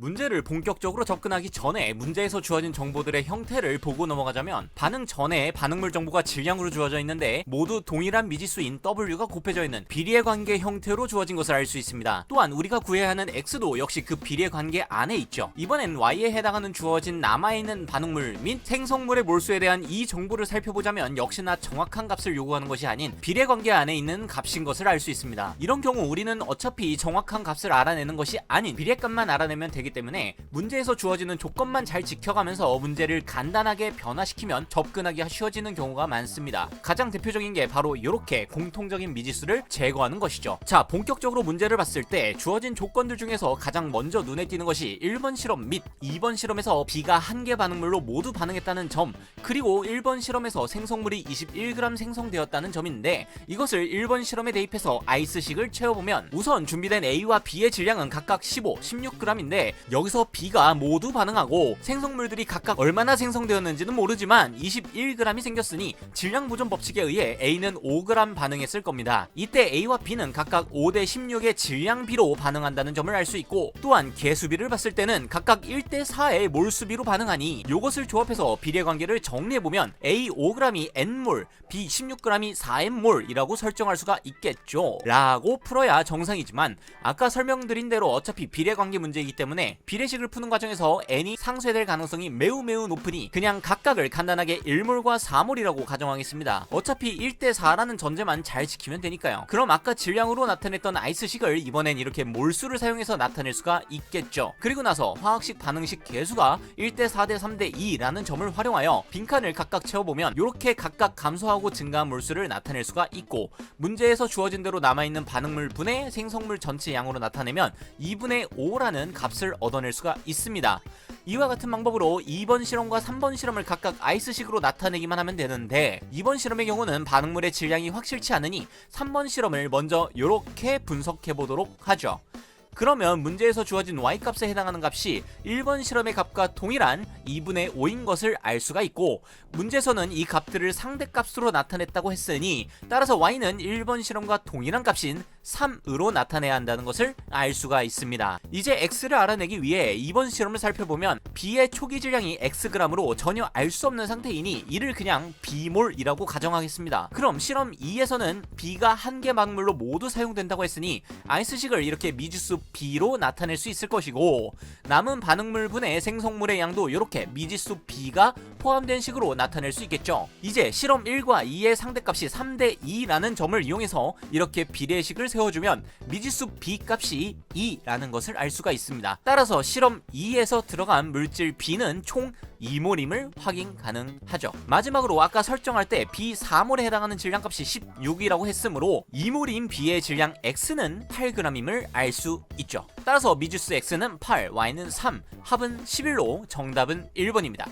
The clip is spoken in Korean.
문제를 본격적으로 접근하기 전에 문제에서 주어진 정보들의 형태를 보고 넘어가자면, 반응 전에 반응물 정보가 질량으로 주어져 있는데 모두 동일한 미지수인 W가 곱해져 있는 비례 관계 형태로 주어진 것을 알 수 있습니다. 또한 우리가 구해야 하는 X도 역시 그 비례 관계 안에 있죠. 이번엔 Y에 해당하는 주어진 남아있는 반응물 및 생성물의 몰수에 대한 이 정보를 살펴보자면 역시나 정확한 값을 요구하는 것이 아닌 비례 관계 안에 있는 값인 것을 알 수 있습니다. 이런 경우 우리는 어차피 정확한 값을 알아내는 것이 아닌 비례값만 알아내면 되기 때문에 문제에서 주어지는 조건만 잘 지켜가면서 문제를 간단하게 변화시키면 접근하기 쉬워지는 경우가 많습니다. 가장 대표적인 게 바로 이렇게 공통적인 미지수를 제거하는 것이죠. 자, 본격적으로 문제를 봤을 때 주어진 조건들 중에서 가장 먼저 눈에 띄는 것이 1번 실험 및 2번 실험에서 B가 한 개 반응물로 모두 반응했다는 점, 그리고 1번 실험에서 생성물이 21g 생성되었다는 점인데, 이것을 1번 실험에 대입해서 아이스식을 채워보면 우선 준비된 A와 B의 질량은 각각 15, 16g인데 여기서 B가 모두 반응하고 생성물들이 각각 얼마나 생성되었는지는 모르지만 21g이 생겼으니 질량 보존 법칙에 의해 A는 5g 반응했을 겁니다. 이때 A와 B는 각각 5대 16의 질량비로 반응한다는 점을 알 수 있고, 또한 개수비를 봤을 때는 각각 1대 4의 몰수비로 반응하니 이것을 조합해서 비례관계를 정리해보면 A 5g이 n몰, B 16g이 4n몰이라고 설정할 수가 있겠죠 라고 풀어야 정상이지만, 아까 설명드린 대로 어차피 비례관계 문제이기 때문에 비례식을 푸는 과정에서 n이 상쇄될 가능성이 매우 높으니 그냥 각각을 간단하게 1몰과 4몰이라고 가정하겠습니다. 어차피 1대 4라는 전제만 잘 지키면 되니까요. 그럼 아까 질량으로 나타냈던 아이스식을 이번엔 이렇게 몰수를 사용해서 나타낼 수가 있겠죠. 그리고 나서 화학식 반응식 개수가 1대 4대 3대 2라는 점을 활용하여 빈칸을 각각 채워보면 이렇게 각각 감소하고 증가한 몰수를 나타낼 수가 있고, 문제에서 주어진 대로 남아있는 반응물 분의 생성물 전체 양으로 나타내면 2분의 5라는 값을 얻어낼 수가 있습니다. 이와 같은 방법으로 2번 실험과 3번 실험을 각각 아이스식으로 나타내기만 하면 되는데, 2번 실험의 경우는 반응물의 질량이 확실치 않으니 3번 실험을 먼저 이렇게 분석해 보도록 하죠. 그러면 문제에서 주어진 y값에 해당하는 값이 1번 실험의 값과 동일한 2분의 5인 것을 알 수가 있고, 문제에서는 이 값들을 상대값으로 나타냈다고 했으니 따라서 y는 1번 실험과 동일한 값인 3으로 나타내야 한다는 것을 알 수가 있습니다. 이제 x를 알아내기 위해 2번 실험을 살펴보면 b의 초기 질량이 xg으로 전혀 알 수 없는 상태이니 이를 그냥 b몰이라고 가정하겠습니다. 그럼 실험 2에서는 b가 한 개 반응물로 모두 사용된다고 했으니 아이스식을 이렇게 미지수 b로 나타낼 수 있을 것이고, 남은 반응물 분의 생성물의 양도 이렇게 미지수 b가 포함된 식으로 나타낼 수 있겠죠. 이제 실험 1과 2의 상대값이 3대 2라는 점을 이용해서 이렇게 비례식을 세워주면 미지수 b 값이 2라는 것을 알 수가 있습니다. 따라서 실험 2에서 들어간 물질 b는 총 2몰임을 확인 가능하죠. 마지막으로 아까 설정할 때 B 4몰에 해당하는 질량값이 16이라고 했으므로 2몰인 B의 질량 X는 8g임을 알 수 있죠. 따라서 미지수 X는 8, Y는 3, 합은 11로 정답은 1번입니다.